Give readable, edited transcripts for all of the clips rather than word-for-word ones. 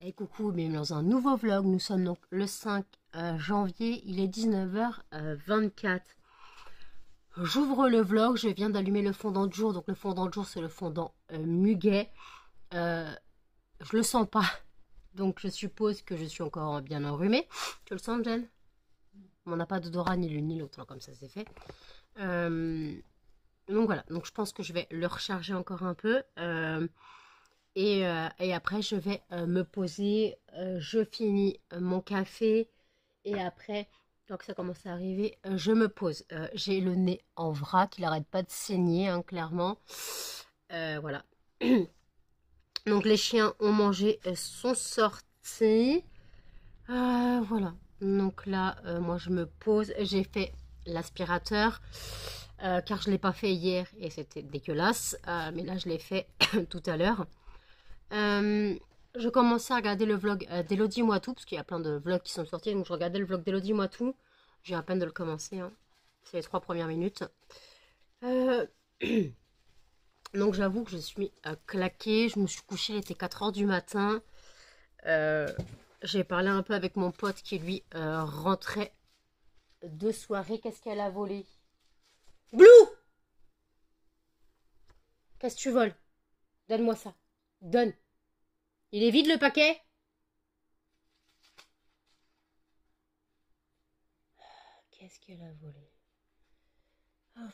Et coucou, bienvenue dans un nouveau vlog. Nous sommes donc le 5 janvier, il est 19h24. J'ouvre le vlog, je viens d'allumer le fondant de jour. Donc le fondant de jour, c'est le fondant muguet. Je le sens pas, donc je suppose que je suis encore bien enrhumée. Tu le sens, Jen? On n'a pas d'odorat ni l'une ni l'autre, hein, comme ça c'est fait. Donc voilà, donc je pense que je vais le recharger encore un peu. Et après, je vais me poser. Je finis mon café. Et après, quand ça commence à arriver, je me pose. J'ai le nez en vrac. Il n'arrête pas de saigner, hein, clairement. Voilà. Donc, les chiens ont mangé, sont sortis. Voilà. Donc là, moi, je me pose. J'ai fait l'aspirateur. Car je ne l'ai pas fait hier et c'était dégueulasse. Mais là, je l'ai fait tout à l'heure. Je commençais à regarder le vlog d'Elodie Moitou, parce qu'il y a plein de vlogs qui sont sortis, donc je regardais le vlog d'Elodie Moitou. J'ai à peine de le commencer, hein. C'est les 3 premières minutes. Donc j'avoue que je suis claquée, je me suis couchée, il était 4 h du matin. J'ai parlé un peu avec mon pote qui lui rentrait de soirée. Qu'est-ce qu'elle a volé? Blue! Qu'est-ce que tu voles? Donne-moi ça. Donne. Il est vide le paquet? Qu'est-ce qu'elle a volé? Oh.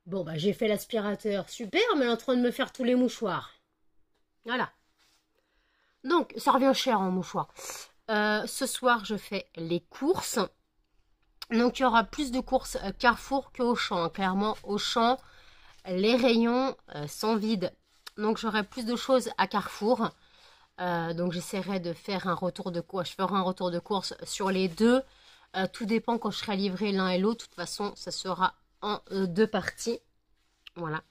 Bon, bah j'ai fait l'aspirateur. Super, mais elle est en train de me faire tous les mouchoirs. Voilà. Donc, ça revient cher en mouchoirs. Ce soir, je fais les courses. Donc, il y aura plus de courses Carrefour que Auchan. Hein. Clairement, Auchan, les rayons sont vides. Donc, j'aurai plus de choses à Carrefour. Donc, j'essaierai de faire un retour de course. Je ferai un retour de course sur les deux. Tout dépend quand je serai livré l'un et l'autre. De toute façon, ça sera en 2 parties. Voilà.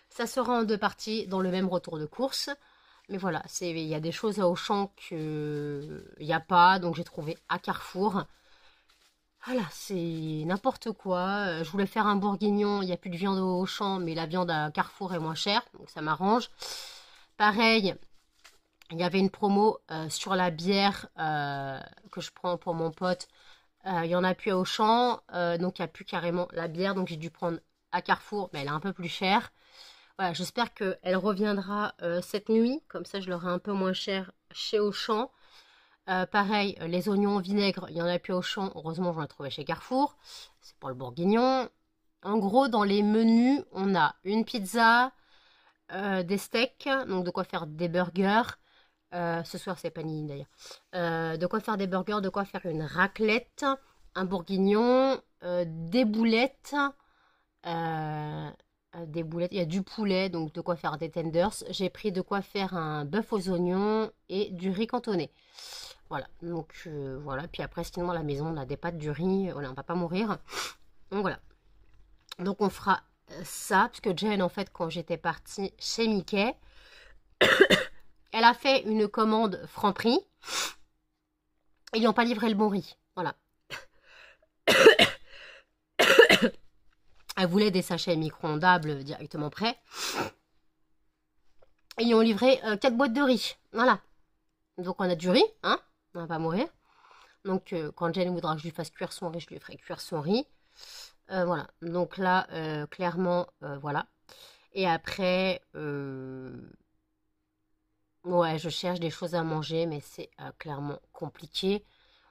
Ça sera en 2 parties dans le même retour de course. Mais voilà, il y a des choses à Auchan qu'il n'y a pas. Donc j'ai trouvé à Carrefour. Voilà, c'est n'importe quoi. Je voulais faire un bourguignon. Il n'y a plus de viande au Auchan. Mais la viande à Carrefour est moins chère. Donc ça m'arrange. Pareil, il y avait une promo sur la bière que je prends pour mon pote. Il n'y en a plus à Auchan, donc il n'y a plus carrément la bière, donc j'ai dû prendre à Carrefour, mais elle est un peu plus chère. Voilà, j'espère qu'elle reviendra cette nuit, comme ça je l'aurai un peu moins cher chez Auchan. Pareil, les oignons au vinaigre, il n'y en a plus à Auchan, heureusement j'en ai trouvé chez Carrefour. C'est pour le bourguignon. En gros, dans les menus, on a une pizza, des steaks, donc de quoi faire des burgers. Ce soir, c'est panini d'ailleurs. De quoi faire des burgers, de quoi faire une raclette, un bourguignon, des boulettes. Des boulettes, il y a du poulet, donc de quoi faire des tenders. J'ai pris de quoi faire un bœuf aux oignons et du riz cantonné. Voilà, donc voilà. Puis après, sinon, à la maison, on a des pâtes, du riz. Voilà, on va pas mourir. Donc voilà. Donc on fera ça, parce que Jen, en fait, quand j'étais partie chez Mickey, elle a fait une commande Franprix. Ils n'ont pas livré le bon riz. Voilà. Elle voulait des sachets micro-ondables directement prêts. Et ils ont livré 4 boîtes de riz. Voilà. Donc on a du riz, hein. On va pas mourir. Donc quand Jen voudra que je lui fasse cuire son riz, je lui ferai cuire son riz. Voilà. Donc là, clairement, voilà. Et après, ouais, je cherche des choses à manger, mais c'est clairement compliqué.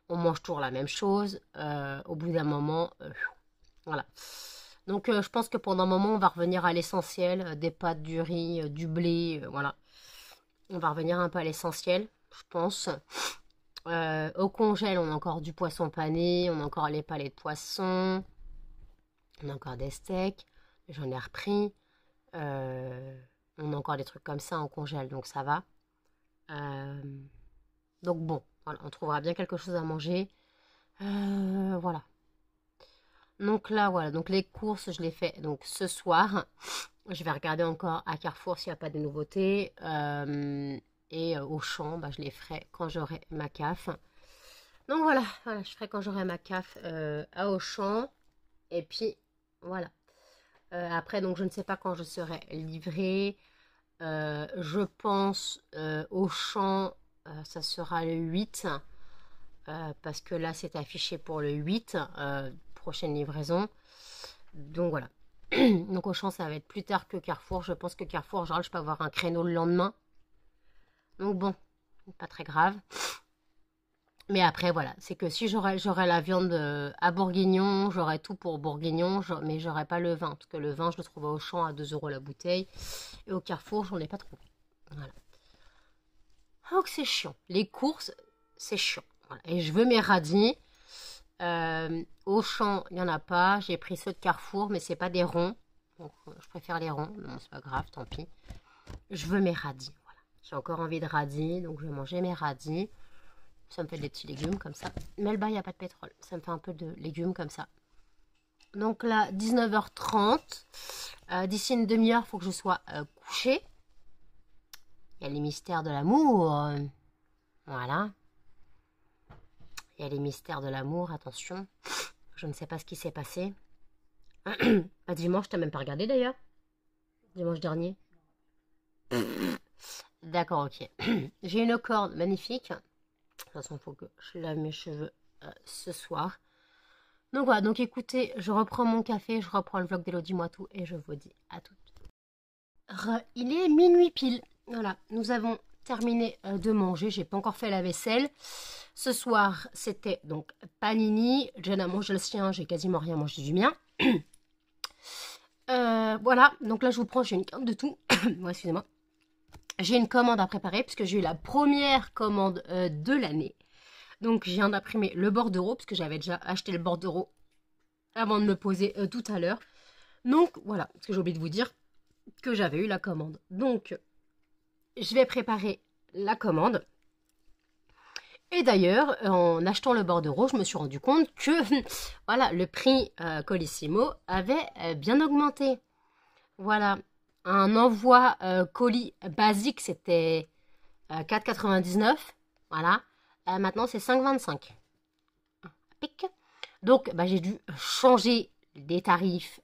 On mange toujours la même chose. Au bout d'un moment, voilà. Donc je pense que pendant un moment, on va revenir à l'essentiel. Des pâtes, du riz, du blé, voilà. On va revenir un peu à l'essentiel, je pense. Au congèle, on a encore du poisson pané, on a encore les palais de poisson, on a encore des steaks. J'en ai repris. On a encore des trucs comme ça en congèle, donc ça va. Donc bon, voilà, on trouvera bien quelque chose à manger. Voilà. Donc là, voilà, donc les courses, je les fais donc ce soir. Je vais regarder encore à Carrefour s'il n'y a pas de nouveautés. Et Auchan, bah, je les ferai quand j'aurai ma CAF. Donc voilà, voilà, je ferai quand j'aurai ma CAF à Auchan. Et puis, voilà. Après, donc je ne sais pas quand je serai livrée. je pense, Auchan, ça sera le 8. Parce que là, c'est affiché pour le 8. Prochaine livraison. Donc, voilà. Donc, Auchan, ça va être plus tard que Carrefour. Je pense que Carrefour, en général, je peux avoir un créneau le lendemain. Donc, bon, pas très grave. Mais après, voilà, c'est que si j'aurais la viande à Bourguignon, j'aurais tout pour Bourguignon, mais j'aurais pas le vin. Parce que le vin, je le trouve au Auchan à 2 € la bouteille. Et au Carrefour, j'en ai pas trop. Voilà. Donc, c'est chiant. Les courses, c'est chiant. Voilà. Et je veux mes radis. Auchan, il n'y en a pas. J'ai pris ceux de Carrefour, mais c'est pas des ronds. Donc, je préfère les ronds. Non, c'est pas grave, tant pis. Je veux mes radis. Voilà. J'ai encore envie de radis, donc je vais manger mes radis. Ça me fait des petits légumes comme ça. Melba, il n'y a pas de pétrole. Ça me fait un peu de légumes comme ça. Donc là, 19h30. D'ici une demi-heure, il faut que je sois couchée. Il y a les mystères de l'amour. Voilà. Il y a les mystères de l'amour, attention. Je ne sais pas ce qui s'est passé. Dimanche, t'as même pas regardé d'ailleurs. Dimanche dernier. D'accord, ok. J'ai une corde magnifique. De toute façon, il faut que je lave mes cheveux ce soir. Donc voilà, donc écoutez, je reprends mon café, je reprends le vlog d'Elodie Moitou et je vous dis à toutes. Il est minuit pile. Voilà, nous avons terminé de manger. J'ai pas encore fait la vaisselle. Ce soir, c'était donc panini. Jen a mangé le sien, j'ai quasiment rien mangé du mien. Voilà, donc là je vous prends, j'ai une carte de tout. Ouais, excusez-moi. J'ai une commande à préparer puisque j'ai eu la première commande de l'année. Donc je viens d'imprimer le bordereau parce que j'avais déjà acheté le bordereau avant de me poser tout à l'heure. Donc voilà, parce que j'ai oublié de vous dire que j'avais eu la commande. Donc je vais préparer la commande. Et d'ailleurs, en achetant le bordereau, je me suis rendu compte que voilà, le prix Colissimo avait bien augmenté. Voilà, un envoi colis basique, c'était 4,99. Voilà, maintenant c'est 5,25. Pic. Donc, bah, j'ai dû changer les tarifs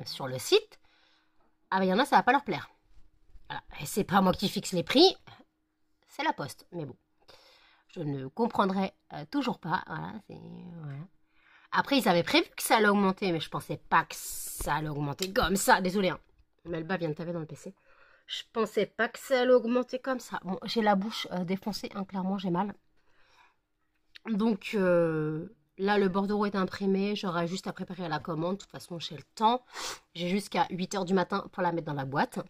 sur le site. Ah, bah, il y en a, ça va pas leur plaire. Voilà. Et c'est pas moi qui fixe les prix, c'est la poste. Mais bon, je ne comprendrai toujours pas. Voilà, voilà. Après, ils avaient prévu que ça allait augmenter, mais je pensais pas que ça allait augmenter comme ça. Désolé, hein. Melba vient de taper dans le PC. Je pensais pas que ça allait augmenter comme ça. Bon, j'ai la bouche défoncée, hein, clairement, j'ai mal. Donc, là, le bordereau est imprimé. J'aurai juste à préparer la commande. De toute façon, j'ai le temps. J'ai jusqu'à 8 h du matin pour la mettre dans la boîte.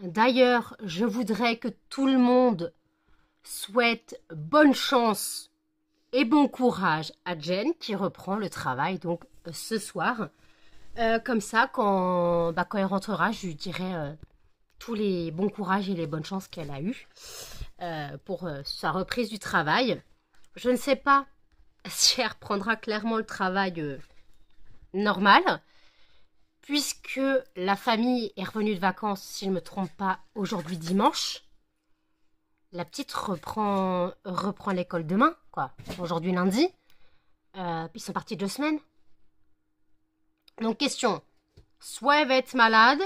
D'ailleurs, je voudrais que tout le monde souhaite bonne chance et bon courage à Jen qui reprend le travail donc ce soir. Comme ça, quand elle rentrera, je lui dirai tous les bons courages et les bonnes chances qu'elle a eues pour sa reprise du travail. Je ne sais pas si elle reprendra clairement le travail normal, puisque la famille est revenue de vacances, si je ne me trompe pas, aujourd'hui dimanche. La petite reprend l'école demain, quoi. Aujourd'hui lundi. Puis ils sont partis 2 semaines. Donc question, soit elle va être malade,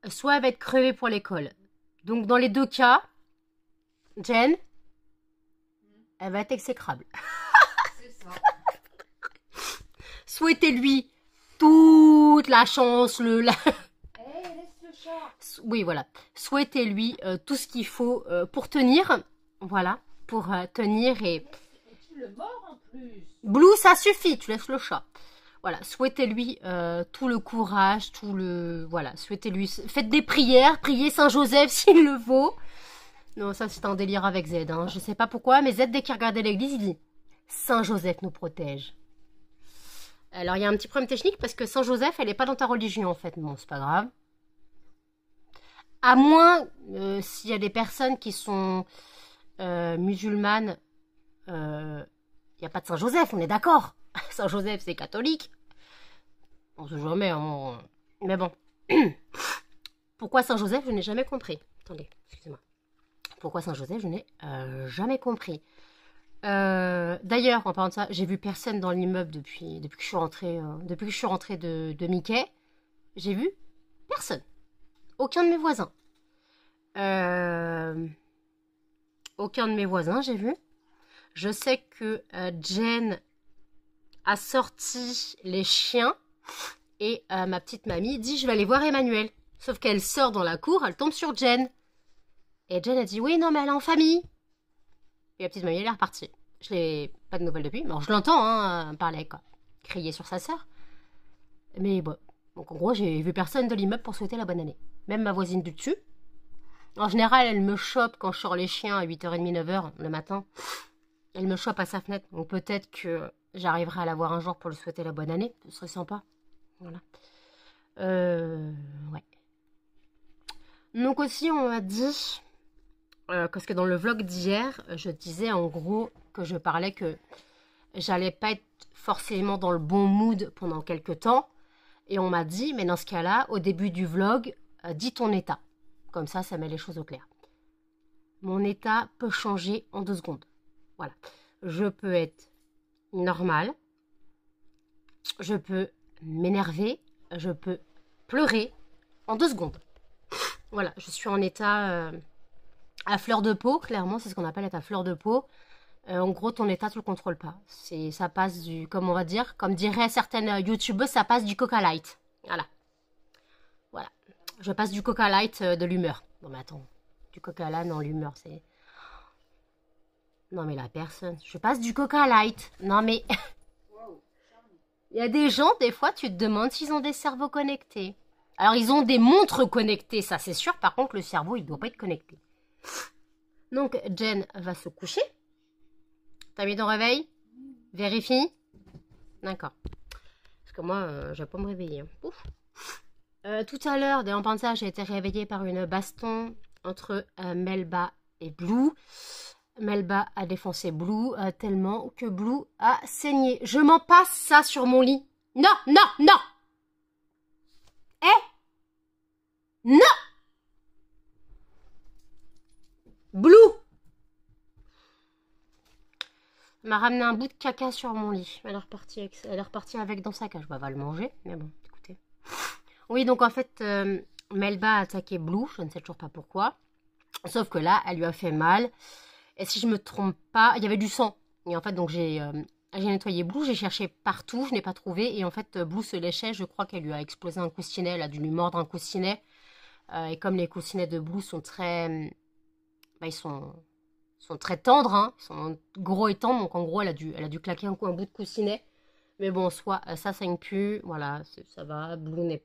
soit elle va être crevée pour l'école. Donc dans les 2 cas, Jen, elle va être exécrable. C'est ça. Souhaitez-lui toute la chance, laisse le chat. Oui, voilà. Souhaitez-lui tout ce qu'il faut pour tenir. Voilà, pour tenir et... Tu le mords en plus. Blue, ça suffit, tu laisses le chat. Voilà, souhaitez-lui tout le courage, voilà, souhaitez-lui... Faites des prières, priez Saint-Joseph s'il le vaut. Non, ça c'est un délire avec Z, hein. Je sais pas pourquoi, mais Z, dès qu'il regardait l'église, il dit « Saint-Joseph nous protège ». Alors, il y a un petit problème technique parce que Saint-Joseph, elle n'est pas dans ta religion, en fait. Bon, c'est pas grave. À moins, s'il y a des personnes qui sont musulmanes, il n'y a pas de Saint-Joseph, on est d'accord. Saint-Joseph, c'est catholique. On se jamais, hein. Mais bon. Pourquoi Saint-Joseph, je n'ai jamais compris. Attendez, excusez-moi. Pourquoi Saint-Joseph, je n'ai jamais compris. D'ailleurs, en parlant de ça, j'ai vu personne dans l'immeuble depuis que je suis rentrée, de Mickey. J'ai vu personne. Aucun de mes voisins. Aucun de mes voisins, j'ai vu. Je sais que Jen a sorti les chiens et ma petite mamie dit je vais aller voir Emmanuel. Sauf qu'elle sort dans la cour, elle tombe sur Jen. Et Jen a dit oui, non, mais elle est en famille. Et la petite mamie, elle est repartie. Je n'ai pas de nouvelles depuis. Bon, je l'entends parler, quoi. Crier sur sa sœur. Mais bon. Donc en gros, j'ai vu personne de l'immeuble pour souhaiter la bonne année. Même ma voisine du dessus. En général, elle me chope quand je sors les chiens à 8h30, 9h le matin. Elle me chope à sa fenêtre. Donc peut-être que j'arriverai à la voir un jour pour lui souhaiter la bonne année. Ce serait sympa. Voilà. Ouais. Donc aussi, on m'a dit... parce que dans le vlog d'hier, je disais en gros que je parlais que j'allais pas être forcément dans le bon mood pendant quelques temps. Et on m'a dit, mais dans ce cas-là, au début du vlog, dis ton état. Comme ça met les choses au clair. Mon état peut changer en 2 secondes. Voilà. Je peux être normale. Je peux m'énerver. Je peux pleurer en 2 secondes. Voilà, je suis en état à fleur de peau. Clairement, c'est ce qu'on appelle être à fleur de peau. En gros, ton état, tu le contrôles pas. Ça passe du, comme on va dire, comme diraient certaines youtubeuses, ça passe du Coca Light. Voilà. Voilà. Je passe du Coca Light de l'humeur. Non mais attends, du Coca Light dans l'humeur, c'est... Non mais la personne. Je passe du Coca Light. Non mais... Il y a des gens, des fois, tu te demandes s'ils ont des cerveaux connectés. Alors, ils ont des montres connectées, ça c'est sûr. Par contre, le cerveau, il doit pas être connecté. Donc, Jen va se coucher. T'as mis ton réveil? Vérifie. D'accord. Parce que moi, je vais pas me réveiller. Hein. Ouf. Tout à l'heure, en pensant, j'ai été réveillée par une baston entre Melba et Blue. Melba a défoncé Blue tellement que Blue a saigné. Je m'en passe ça sur mon lit. Non, non, non. Non. Blue m'a ramené un bout de caca sur mon lit. Elle est repartie avec dans sa cage. Bah, va le manger, mais bon, écoutez. Oui, donc en fait, Melba a attaqué Blue. Je ne sais toujours pas pourquoi. Sauf que là, elle lui a fait mal. Et si je me trompe pas, il y avait du sang. Et en fait, donc j'ai nettoyé Blue, j'ai cherché partout, je n'ai pas trouvé. Et en fait, Blue se léchait, je crois qu'elle lui a explosé un coussinet, elle a dû lui mordre un coussinet. Et comme les coussinets de Blue sont très... Bah, ils sont très tendres, hein. Ils sont gros et tendres. Donc en gros, elle a dû claquer un bout de coussinet. Mais bon, soit ça saigne plus, voilà, ça va. Blue n'a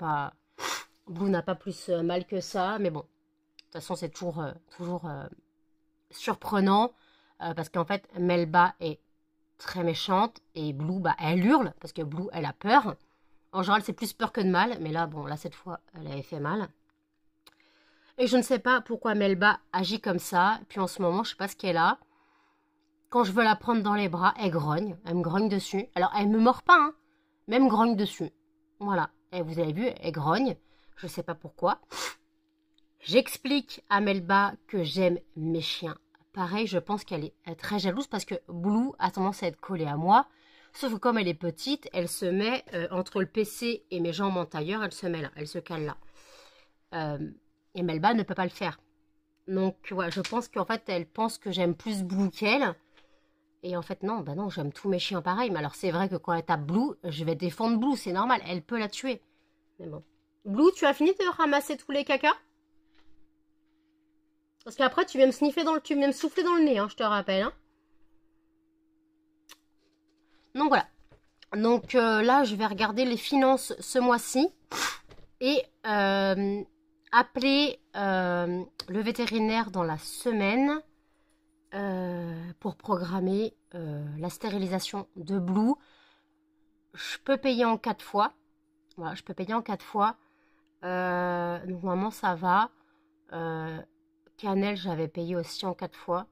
pas plus mal que ça. Mais bon, de toute façon, c'est toujours surprenant parce qu'en fait Melba est très méchante et Blue bah elle hurle parce que Blue elle a peur. En général c'est plus peur que de mal, mais là bon là cette fois elle avait fait mal. Et je ne sais pas pourquoi Melba agit comme ça. Puis en ce moment je sais pas ce qu'elle a. Quand je veux la prendre dans les bras, elle me grogne dessus. Alors elle me mord pas hein, mais elle me grogne dessus. Voilà, et vous avez vu, elle grogne. Je sais pas pourquoi. J'explique à Melba que j'aime mes chiens. Pareil, je pense qu'elle est très jalouse parce que Blue a tendance à être collée à moi. Sauf que comme elle est petite, elle se met entre le PC et mes jambes en tailleur, elle se met là, elle se cale là. Et Melba ne peut pas le faire. Donc, ouais, je pense qu'en fait, elle pense que j'aime plus Blue qu'elle. Et en fait, non, bah non, j'aime tous mes chiens pareil. Mais alors, c'est vrai que quand elle tape Blue, je vais défendre Blue, c'est normal, elle peut la tuer. Mais bon. Blue, tu as fini de ramasser tous les cacas? Parce qu'après, tu viens me sniffer tu viens me souffler dans le nez, hein, je te rappelle. Hein. Donc voilà. Donc là, je vais regarder les finances ce mois-ci. Et appeler le vétérinaire dans la semaine pour programmer la stérilisation de Blue. Je peux payer en 4 fois. Voilà, je peux payer en 4 fois. Donc normalement, ça va. Cannelle, j'avais payé aussi en 4 fois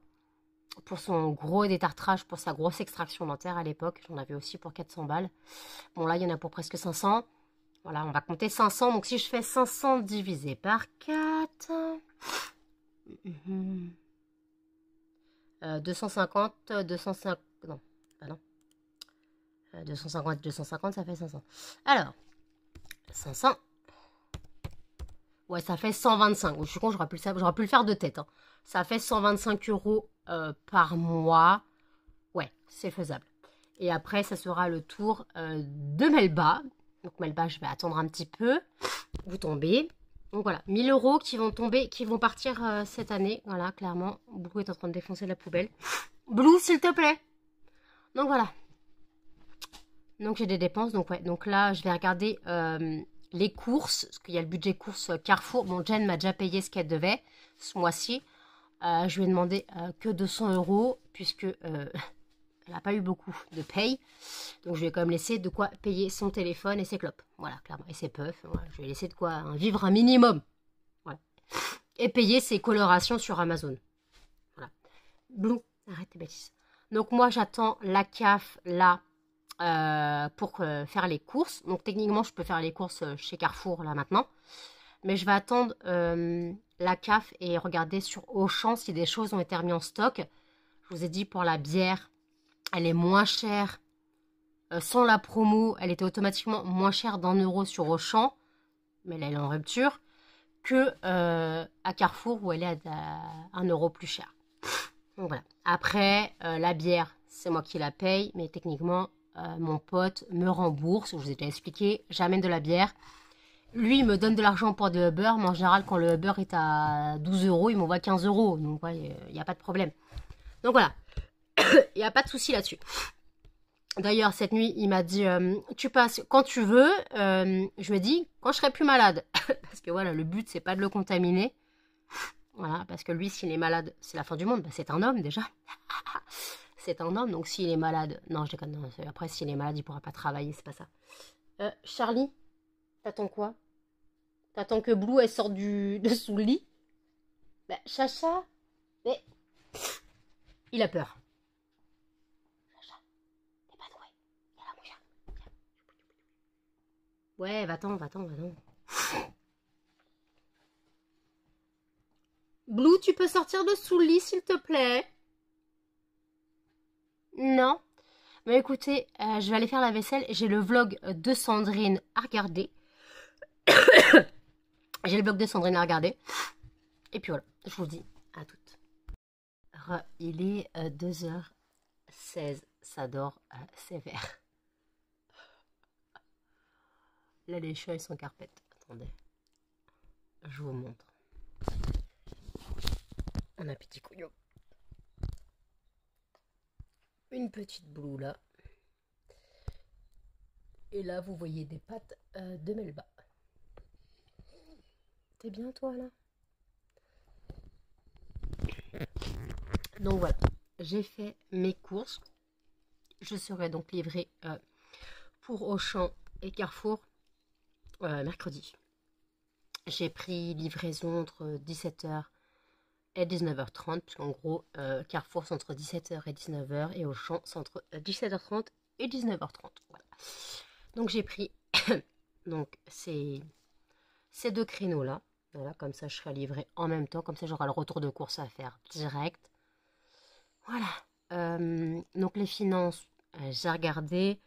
pour son gros détartrage, pour sa grosse extraction dentaire à l'époque. J'en avais aussi pour 400 balles. Bon, là, il y en a pour presque 500. Voilà, on va compter 500. Donc, si je fais 500 divisé par 4... 250, 250... Non, bah non. 250, ça fait 500. Alors, 500 Ouais, ça fait 125. Je suis con, j'aurais pu le faire de tête. Hein. Ça fait 125 euros par mois. Ouais, c'est faisable. Et après, ça sera le tour de Melba. Donc Melba, je vais attendre un petit peu. Vous tombez. Donc voilà, 1000 euros qui vont tomber, qui vont partir cette année. Voilà, clairement. Blue est en train de défoncer la poubelle. Blue, s'il te plaît. Donc voilà. Donc j'ai des dépenses. Donc ouais, donc là, je vais regarder les courses. Parce qu'il y a le budget courses Carrefour. Bon, Jen m'a déjà payé ce qu'elle devait ce mois-ci. Je lui ai demandé que 200 euros, puisque elle n'a pas eu beaucoup de paye. Donc je lui ai quand même laissé de quoi payer son téléphone et ses clopes. Voilà, clairement. Et ses puffs. Voilà, je lui ai laissé de quoi vivre un minimum. Voilà. Et payer ses colorations sur Amazon. Voilà. Blue, arrête tes bêtises. Donc moi j'attends la CAF là pour faire les courses. Donc techniquement je peux faire les courses chez Carrefour là maintenant. Mais je vais attendre la CAF et regarder sur Auchan si des choses ont été remises en stock. Je vous ai dit pour la bière, elle est moins chère. Sans la promo, elle était automatiquement moins chère d'1 euro sur Auchan. Mais là elle est en rupture. Que à Carrefour où elle est à 1 euro plus cher. Donc voilà. Après, la bière, c'est moi qui la paye. Mais techniquement, mon pote me rembourse. Je vous ai déjà expliqué. J'amène de la bière. Lui, il me donne de l'argent pour de Uber, mais en général, quand le Uber est à 12 euros, il m'envoie 15 euros. Donc, ouais, il n'y a pas de problème. Donc, voilà. Il n'y a pas de souci là-dessus. D'ailleurs, cette nuit, il m'a dit, tu passes quand tu veux. Je lui ai dit, quand je serai plus malade. Parce que voilà, le but, c'est pas de le contaminer. Voilà, parce que lui, s'il est malade, c'est la fin du monde. Bah, c'est un homme, déjà. C'est un homme, donc s'il est malade... Non, je déconne. Non, après, s'il est malade, il pourra pas travailler, c'est pas ça. Charlie, t'attends quoi? T'attends que Blue, elle sorte de sous le lit? Bah, Chacha, mais... Il a peur. Chacha, t'es pas doué. Il y a la mouche. Ouais, va-t'en, va-t'en, va-t'en. Blue, tu peux sortir de sous le lit, s'il te plaît? Non. Mais écoutez, je vais aller faire la vaisselle. J'ai le vlog de Sandrine à regarder. J'ai le vlog de Sandrine à regarder. Et puis voilà, je vous dis à toutes. Il est 2h16. Ça dort sévère. Là, les chats, ils sont carpettes. Attendez. Je vous montre. On a petit couillon. Une petite Blue là. Et là, vous voyez des pattes de Melba. T'es bien, toi, là? Donc voilà, j'ai fait mes courses. Je serai donc livrée pour Auchan et Carrefour mercredi. J'ai pris livraison entre 17h et 19h30, puisqu'en gros, Carrefour c'est entre 17h et 19h et Auchan c'est entre 17h30 et 19h30. Voilà. Donc j'ai pris donc ces deux créneaux-là. Voilà, comme ça je serai livrée en même temps, comme ça j'aurai le retour de course à faire direct. Voilà. Donc les finances, j'ai regardé.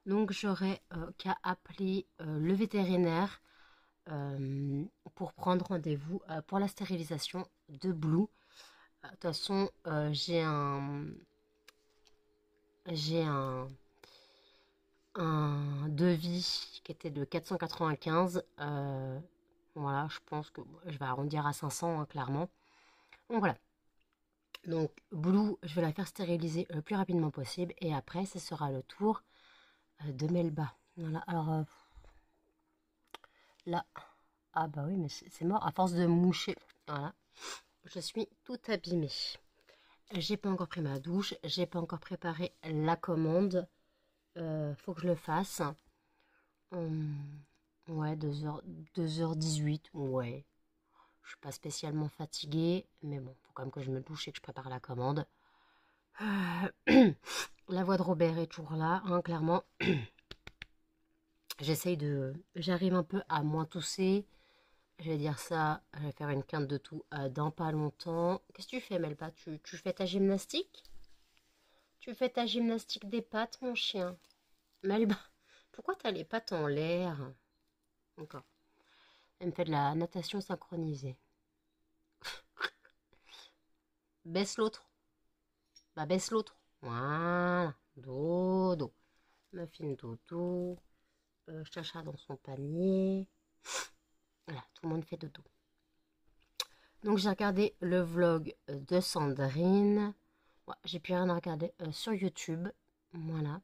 Donc j'aurai qu'à appeler le vétérinaire pour prendre rendez-vous pour la stérilisation de Blue. De toute façon, j'ai un devis qui était de 495. Voilà, je pense que je vais arrondir à 500, hein, clairement. Donc voilà. Donc Blue, je vais la faire stériliser le plus rapidement possible. Et après, ce sera le tour de Melba. Voilà, alors là... Ah bah oui, mais c'est mort à force de moucher. Voilà, je suis toute abîmée. J'ai pas encore pris ma douche, j'ai pas encore préparé la commande. Faut que je le fasse. Ouais, 2h18, ouais. Je suis pas spécialement fatiguée, mais bon, faut quand même que je me douche et que je prépare la commande. La voix de Robert est toujours là, hein, clairement. J'arrive un peu à moins tousser. Je vais dire ça, je vais faire une quinte de tout dans pas longtemps. Qu'est-ce que tu fais, Melba? Tu fais ta gymnastique? Tu fais ta gymnastique des pattes, mon chien? Melba, pourquoi t'as les pattes en l'air? Encore. Elle me fait de la natation synchronisée. Baisse l'autre. Bah, baisse l'autre. Voilà. Dodo. Muffin dodo. Chacha dans son panier. Voilà, tout le monde fait dodo. Donc j'ai regardé le vlog de Sandrine. Ouais, j'ai plus rien à regarder sur YouTube. Voilà.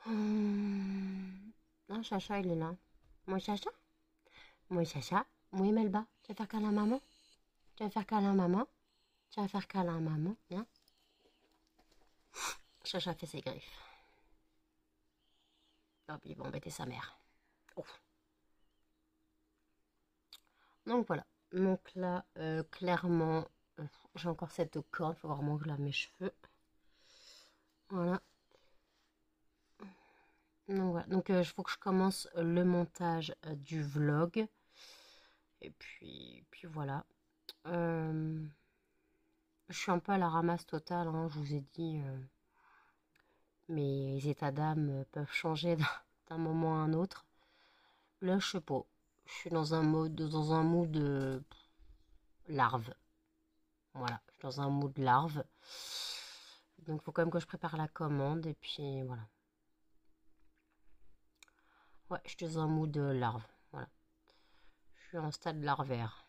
Ah, Chacha, il est là. Moi, Chacha? Moi, Chacha? Oui, Melba. Tu vas faire câlin à maman? Tu vas faire câlin à maman? Tu vas faire câlin à maman? Viens. Chacha fait ses griffes. Hop, il va embêter sa mère. Oh. Donc voilà. Donc là, clairement, j'ai encore cette corde. Il faut vraiment que je lave mes cheveux. Voilà. Donc voilà. Donc il faut que je commence le montage du vlog. Et puis voilà. Je suis un peu à la ramasse totale, hein, je vous ai dit. Mes états d'âme peuvent changer d'un moment à un autre. Là, je sais pas. Je suis dans un mood larve. Voilà, je suis dans un mood larve. Donc, il faut quand même que je prépare la commande. Et puis, voilà. Ouais, je suis dans un mood larve. Voilà. Je suis en stade larvaire.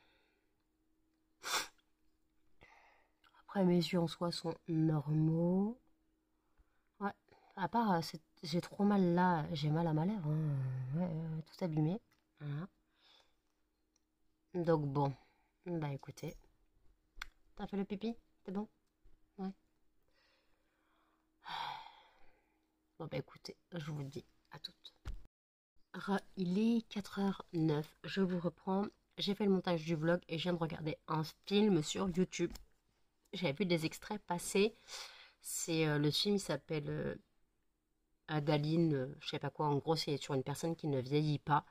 Après, mes yeux en soi sont normaux. Ouais, à part, j'ai trop mal là. J'ai mal à ma lèvre. Hein. Ouais, tout abîmé. Voilà. Donc, bon. Bah, écoutez. T'as fait le pipi? C'est bon? Ouais. Bon bah écoutez, je vous dis à toutes. Il est 4h09, je vous reprends. J'ai fait le montage du vlog et je viens de regarder un film sur YouTube. J'avais vu des extraits passer. C'est le film, il s'appelle Adaline, je sais pas quoi. En gros, c'est sur une personne qui ne vieillit pas.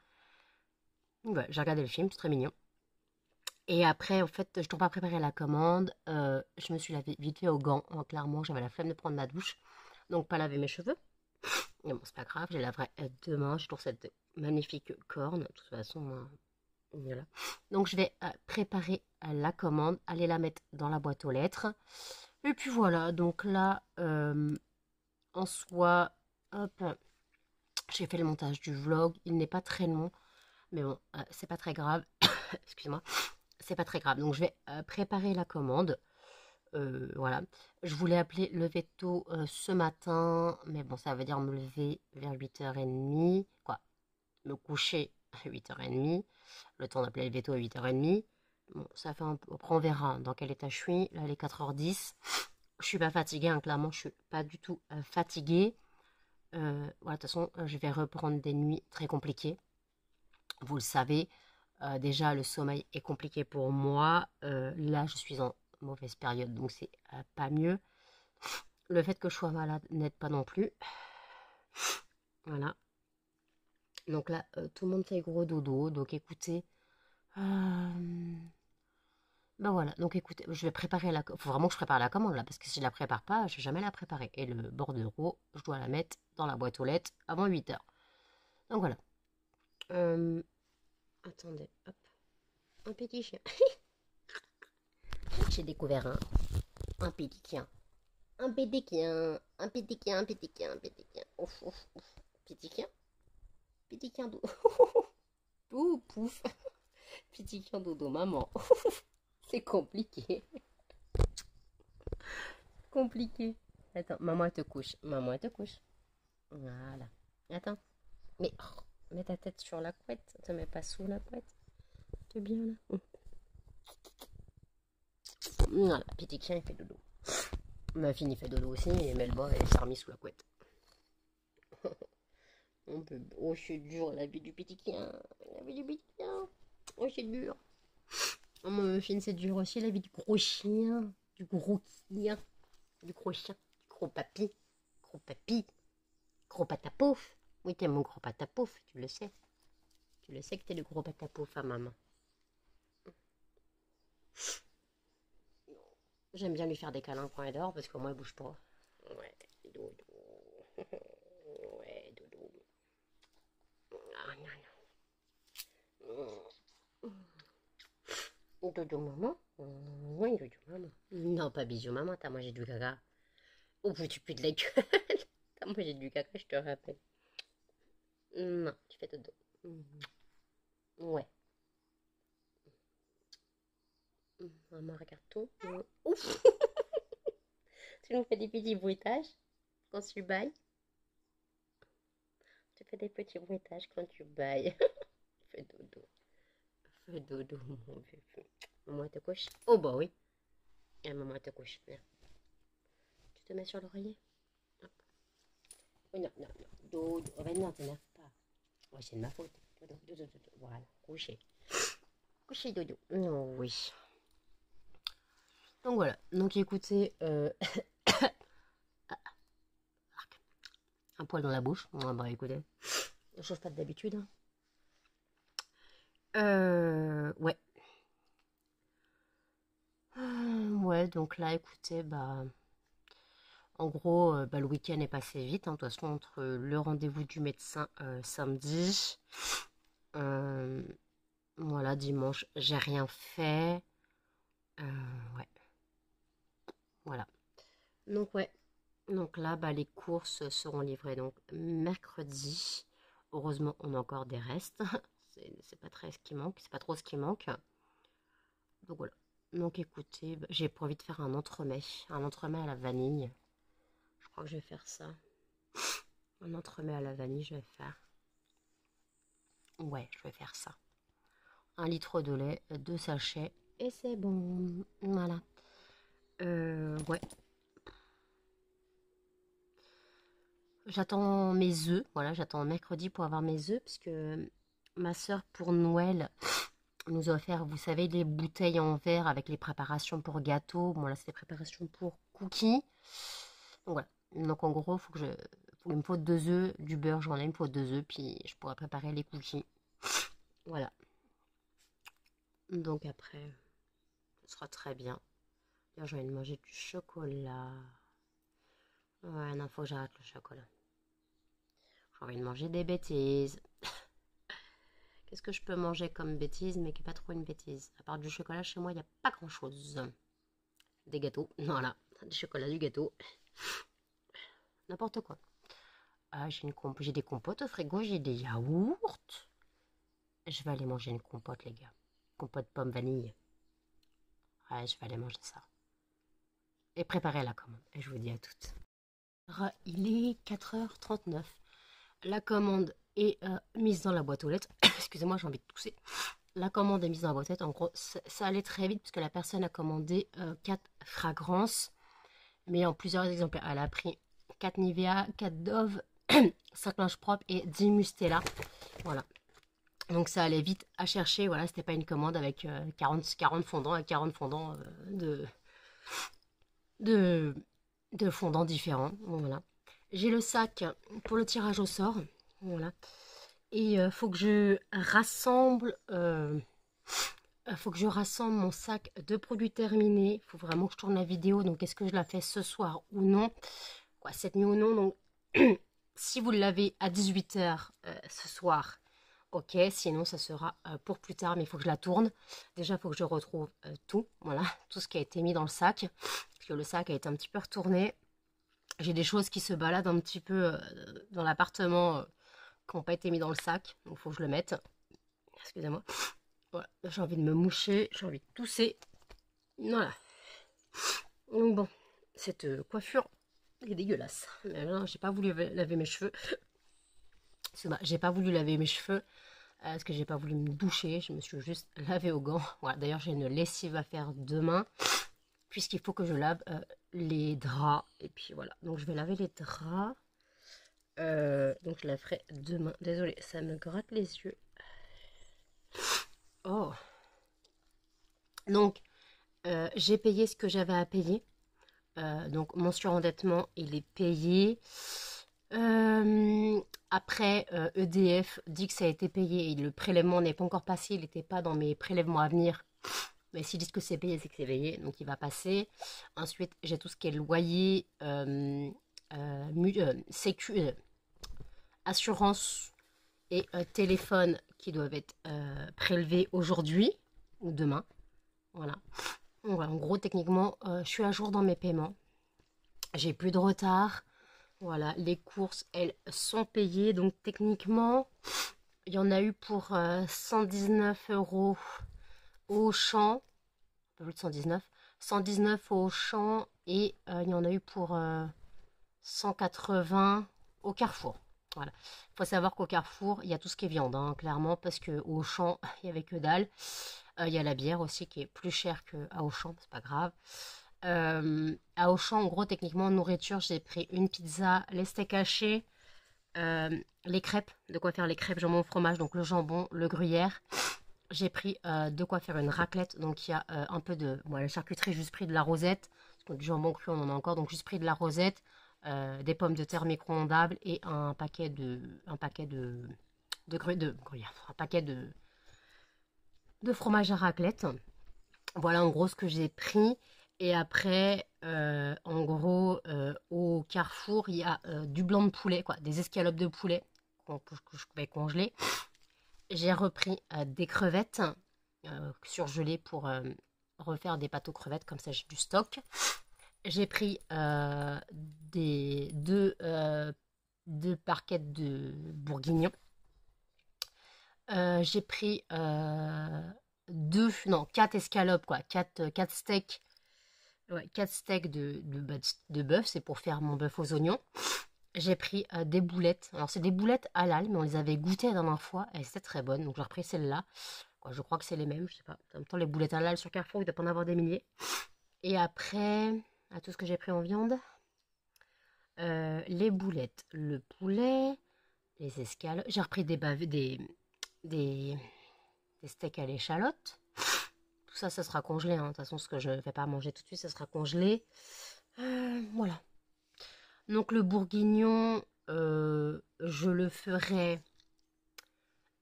Donc voilà, j'ai regardé le film, c'est très mignon. Et après, en fait, je ne pas préparer la commande. Je me suis lavé vite fait au gant. Clairement, j'avais la flemme de prendre ma douche. Donc, pas laver mes cheveux. Mais bon, c'est pas grave, je les laverai demain. J'ai toujours cette magnifique corne. De toute façon, voilà. Donc, je vais préparer la commande, aller la mettre dans la boîte aux lettres. Et puis voilà, donc là, en soi, hop, j'ai fait le montage du vlog. Il n'est pas très long, mais bon, c'est pas très grave. Excusez-moi, c'est pas très grave. Donc, je vais préparer la commande. Voilà. Je voulais appeler lever tôt ce matin, mais bon, ça veut dire me lever vers 8h30, quoi, me coucher à 8h30, le temps d'appeler lever tôt à 8h30. Bon, ça fait un peu... Après, on verra dans quel état je suis. Là, il est 4h10. Je suis pas fatiguée, hein, clairement, je suis pas du tout fatiguée. Voilà, de toute façon, je vais reprendre des nuits très compliquées. Vous le savez, déjà, le sommeil est compliqué pour moi. Là, je suis en mauvaise période, donc c'est pas mieux. Le fait que je sois malade n'aide pas non plus. Voilà. Donc là, tout le monde fait gros dodo. Donc écoutez. Ben voilà. Donc écoutez, je vais préparer la commande. Il faut vraiment que je prépare la commande là. Parce que si je la prépare pas, je vais jamais la préparer. Et le bordereau, je dois la mettre dans la boîte aux lettres avant 8h. Donc voilà. Attendez. Hop. Un petit chien. J'ai découvert un petit chien. Un pédiquien, un pédiquien, un pédiquien, un pédiquien. Ouf, ouf, ouf. Pédiquien. Pédiquien dodo. Ouh, pouf. Pédiquien dodo, maman. C'est compliqué. Compliqué. Attends, maman, elle te couche. Maman, elle te couche. Voilà. Attends. Mais, oh, mets ta tête sur la couette. Te mets pas sous la couette. T'es bien là. Voilà, pédiquien, il fait dodo. Ma fille, il fait dodo aussi. Et Melba, elle s'est remise sous la couette. Oh, c'est dur la vie du petit chien. La vie du petit chien. Oh, c'est dur. Oh, ma fille, c'est dur aussi la vie du gros chien. Du gros chien. Du gros chien. Du gros papy. Gros papy. Gros patapouf. Oui, t'es mon gros patapouf, tu le sais. Tu le sais que t'es le gros patapouf à maman. J'aime bien lui faire des câlins quand elle dort parce qu'au moins elle bouge pas. Ouais, dodo. Ouais, dodo. Ah, non, non. Dodo maman. Oui, dodo maman. Non, pas bisous maman, t'as mangé du caca. Oh, tu pues de la gueule. T'as mangé du caca, je te rappelle. Non, tu fais dodo. Ouais. Maman, regarde tout. Ouf. Tu nous fais des petits bruitages quand tu bailles. Tu fais des petits bruitages quand tu bailles. Fais dodo. Fais dodo, mon bébé. Maman te couche. Oh, bah oui. Et maman te couche. Viens. Tu te mets sur l'oreiller. Hop. Oh, non, non, non. Dodo. Oh, ben non, t'énerve pas. Oh, c'est de ma faute. Dodo, dodo, dodo. Voilà. Coucher. Coucher, dodo. Oh, oui. Donc voilà. Donc écoutez. Un poil dans la bouche. Ah, bah écoutez. Je change pas d'habitude. Ouais. Ouais, donc là, écoutez, bah. En gros, bah, le week-end est passé vite. Hein, de toute façon, entre le rendez-vous du médecin samedi. Voilà, dimanche, j'ai rien fait. Ouais. Voilà. Donc, ouais. Donc là, bah, les courses seront livrées donc mercredi. Heureusement, on a encore des restes. C'est pas très ce qui manque. C'est pas trop ce qui manque. Donc voilà. Donc écoutez, bah, j'ai pour envie de faire un entremets. Un entremets à la vanille. Je crois que je vais faire ça. Un entremets à la vanille, je vais faire. Ouais, je vais faire ça. 1 litre de lait, 2 sachets. Et c'est bon. Voilà. Ouais. J'attends mes œufs. Voilà, j'attends mercredi pour avoir mes œufs. Parce que ma soeur, pour Noël, nous a offert, vous savez, les bouteilles en verre avec les préparations pour gâteaux. Bon, là, c'est les préparations pour cookies. Donc voilà. Donc en gros, il me faut 2 œufs, du beurre, j'en ai, il me faut 2 œufs, puis je pourrai préparer les cookies. Voilà. Donc après, ce sera très bien. D'ailleurs, j'ai envie de manger du chocolat. Ouais, non, faut que j'arrête le chocolat. J'ai envie de manger des bêtises. Qu'est-ce que je peux manger comme bêtise, mais qui n'est pas trop une bêtise? À part du chocolat, chez moi, il n'y a pas grand-chose. Des gâteaux, voilà. Du chocolat, du gâteau. N'importe quoi. Ah, j'ai des compotes au frigo, j'ai des yaourts. Je vais aller manger une compote, les gars. Compote pomme vanille. Ouais, je vais aller manger ça. Et préparer la commande. Et je vous dis à toutes. Il est 4h39. La commande est mise dans la boîte aux lettres. Excusez-moi, j'ai envie de tousser. La commande est mise dans la boîte aux lettres. En gros, ça allait très vite puisque la personne a commandé 4 fragrances, mais en plusieurs exemplaires. Elle a pris 4 Nivea, 4 Dove, 5 linges propres et 10 Mustela. Voilà. Donc ça allait vite à chercher. Voilà, c'était pas une commande avec 40 fondants, avec 40 fondants de fondants différents. Voilà. J'ai le sac pour le tirage au sort. Voilà. Et faut que je rassemble. Faut que je rassemble mon sac de produits terminés. Il faut vraiment que je tourne la vidéo. Donc, est-ce que je la fais ce soir ou non? Quoi, cette nuit ou non? Donc, si vous l'avez à 18h ce soir, ok. Sinon, ça sera pour plus tard. Mais il faut que je la tourne. Déjà, il faut que je retrouve tout. Voilà, tout ce qui a été mis dans le sac. Parce que le sac a été un petit peu retourné. J'ai des choses qui se baladent un petit peu dans l'appartement qui n'ont pas été mis dans le sac. Donc, il faut que je le mette. Excusez-moi. Voilà, j'ai envie de me moucher, j'ai envie de tousser. Voilà. Donc bon, cette coiffure est dégueulasse. Mais là, j'ai pas voulu laver mes cheveux. J'ai pas voulu laver mes cheveux parce que j'ai pas voulu me doucher. Je me suis juste lavé au gant. Voilà, d'ailleurs, j'ai une lessive à faire demain puisqu'il faut que je lave les draps. Et puis voilà, donc je vais laver les draps. Donc je la ferai demain. Désolée, ça me gratte les yeux. Oh. Donc, j'ai payé ce que j'avais à payer. Donc, mon surendettement, il est payé. Après, EDF dit que ça a été payé et le prélèvement n'est pas encore passé. Il n'était pas dans mes prélèvements à venir. Mais s'ils disent que c'est payé, c'est que c'est payé. Donc, il va passer. Ensuite, j'ai tout ce qui est loyer, assurance et téléphone qui doivent être prélevés aujourd'hui ou demain. Voilà. Donc, voilà, en gros, techniquement, je suis à jour dans mes paiements. J'ai plus de retard. Voilà, les courses, elles sont payées. Donc, techniquement, il y en a eu pour 119 € au champ. Un peu plus de 119. 119 au champ et il y en a eu pour 180 au Carrefour. Voilà. Il faut savoir qu'au Carrefour, il y a tout ce qui est viande, hein, clairement, parce qu'au Auchan, il n'y avait que dalle. Il y a la bière aussi qui est plus chère qu'à Auchan, c'est pas grave. À Auchan, en gros, techniquement, nourriture, j'ai pris une pizza, les steaks hachés, les crêpes, de quoi faire les crêpes, jambon fromage, donc le jambon, le gruyère. J'ai pris de quoi faire une raclette, donc il y a un peu de... Bon, la charcuterie, juste pris de la rosette, parce que du jambon cru, on en a encore, donc juste pris de la rosette, des pommes de terre micro-ondables et un paquet de gruyère, un paquet de fromage à raclette. Voilà en gros ce que j'ai pris. Et après, en gros, au Carrefour, il y a du blanc de poulet, quoi, des escalopes de poulet que je pouvais congeler. J'ai repris des crevettes surgelées pour refaire des pâtes aux crevettes, comme ça j'ai du stock. J'ai pris deux barquettes de bourguignons. J'ai pris quatre escalopes, quoi, quatre steaks. Ouais, 4 steaks de bœuf, c'est pour faire mon bœuf aux oignons. J'ai pris des boulettes. Alors, c'est des boulettes halal, mais on les avait goûtées la dernière fois et c'était très bonne. Donc, j'ai repris celle-là. Je crois que c'est les mêmes, je sais pas. En même temps, les boulettes halal sur Carrefour, il doit pas en avoir des milliers. Et après, à tout ce que j'ai pris en viande, les boulettes, le poulet, les escalopes. J'ai repris des steaks à l'échalote. Tout ça, ça sera congelé. Hein. De toute façon, ce que je ne vais pas manger tout de suite, ça sera congelé. Voilà. Donc le bourguignon, je le ferai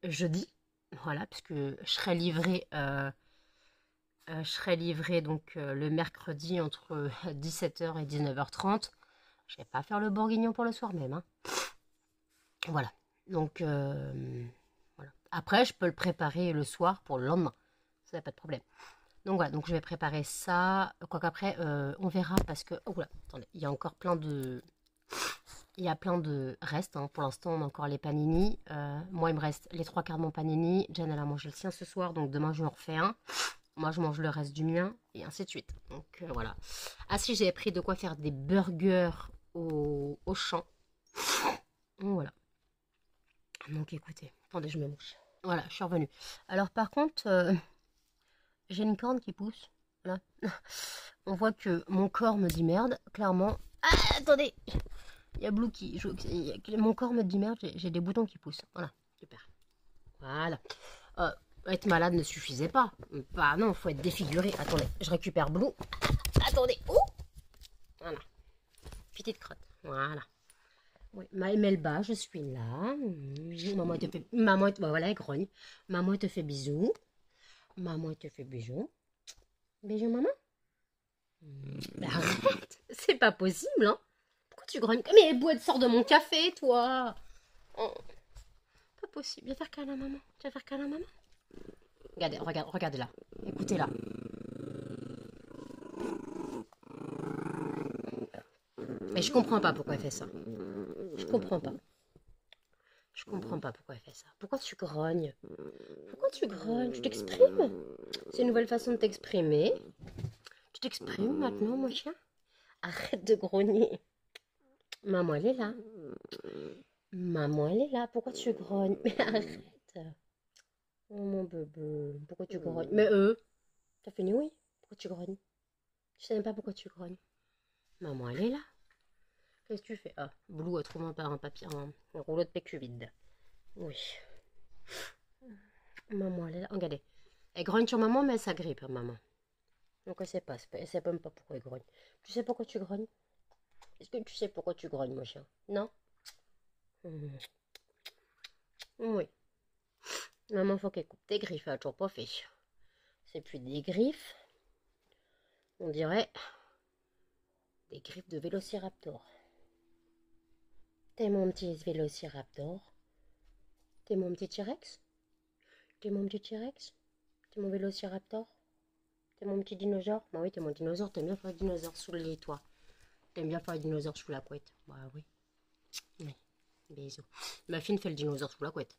jeudi. Voilà, puisque je serai livrée donc le mercredi entre 17h et 19h30. Je vais pas faire le bourguignon pour le soir même. Hein. Voilà. Donc voilà. Après, je peux le préparer le soir pour le lendemain. Ça n'a pas de problème. Donc voilà, donc je vais préparer ça. Quoique après, on verra parce que... Oh là, attendez, il y a encore plein de... Il y a plein de restes. Hein. Pour l'instant, on a encore les panini. Moi, il me reste les 3 quarts de mon panini. Jen, elle a mangé le sien ce soir, donc demain, je me refais un. Moi, je mange le reste du mien, et ainsi de suite. Donc voilà. Ah si, j'ai pris de quoi faire des burgers au champ. Donc, voilà. Donc écoutez, attendez, je me mouche. Voilà, je suis revenue. Alors par contre... j'ai une corne qui pousse. Là. On voit que mon corps me dit merde, clairement. Ah, attendez. Il y a Blue qui joue. Mon corps me dit merde, j'ai des boutons qui poussent. Voilà, super. Voilà. Être malade ne suffisait pas. Bah non, faut être défiguré. Attendez, je récupère Blue. Attendez. Oh, voilà. Petite crotte. Voilà. Oui, Melba, je suis là. Maman te fait... Maman, voilà, elle grogne. Maman te fait bisous. Maman te fait bisous. Bisous, maman. Mais arrête, c'est pas possible, hein. Pourquoi tu grognes? Mais bois, sors de mon café, toi. Oh, pas possible. Viens faire câlin à maman. Tu vas faire câlin à maman? Regardez, regardez là. Écoutez là. Mais je comprends pas pourquoi elle fait ça. Je comprends pas. Je comprends pas pourquoi elle fait ça. Pourquoi tu grognes? Pourquoi tu grognes? Tu t'exprimes? C'est une nouvelle façon de t'exprimer. Tu t'exprimes maintenant, mon chien? Arrête de grogner. Maman, elle est là. Maman, elle est là. Pourquoi tu grognes? Mais arrête. Oh, mon bébé. Pourquoi tu grognes? Mais t'as fini, oui? Pourquoi tu grognes? Je sais même pas pourquoi tu grognes. Maman, elle est là. Qu'est-ce que tu fais? Ah, Blue a trouvé un papier, un rouleau de PQ vide. Oui. Maman, elle est là. Regardez. Elle grogne sur maman, mais elle s'agrippe, maman. Donc elle sait pas. Elle sait même pas pourquoi elle grogne. Tu sais pourquoi tu grognes? Est-ce que tu sais pourquoi tu grognes, mon chien? Non? Oui. Maman, faut qu'elle coupe tes griffes. Elle a toujours pas fait. C'est plus des griffes. On dirait des griffes de vélociraptor. T'es mon petit vélociraptor. T'es mon petit T-Rex? T'es mon petit T-Rex? T'es mon vélociraptor? T'es mon petit dinosaure? Bah oui, t'es mon dinosaure. T'aimes bien faire le dinosaure sous le lit, toi. T'aimes bien faire le dinosaure sous la couette. Bah oui. Oui. Bisous. Ma fille fait le dinosaure sous la couette.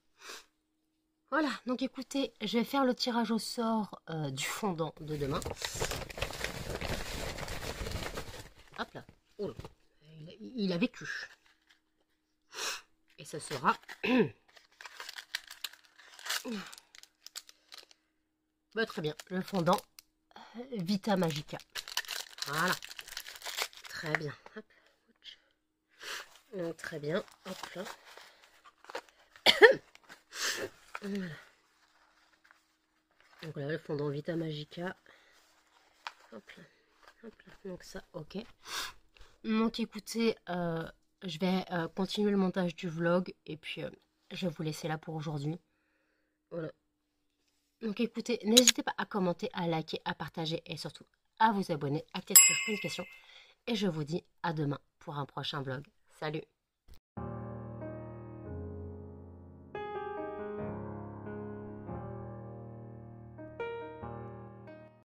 Voilà, donc écoutez, je vais faire le tirage au sort du fondant de demain. Hop là. Oh là. Il a vécu. Et ce sera... bah, très bien, le fondant Vita Magica. Voilà. Très bien. Hop. Donc, très bien. Hop là. Voilà. Donc là, le fondant Vita Magica. Hop là. Hop là. Donc ça, ok. Donc écoutez, je vais continuer le montage du vlog. Et puis, je vais vous laisser là pour aujourd'hui. Voilà. Donc écoutez, n'hésitez pas à commenter, à liker, à partager et surtout à vous abonner, à activer la notification. Et je vous dis à demain pour un prochain vlog. Salut!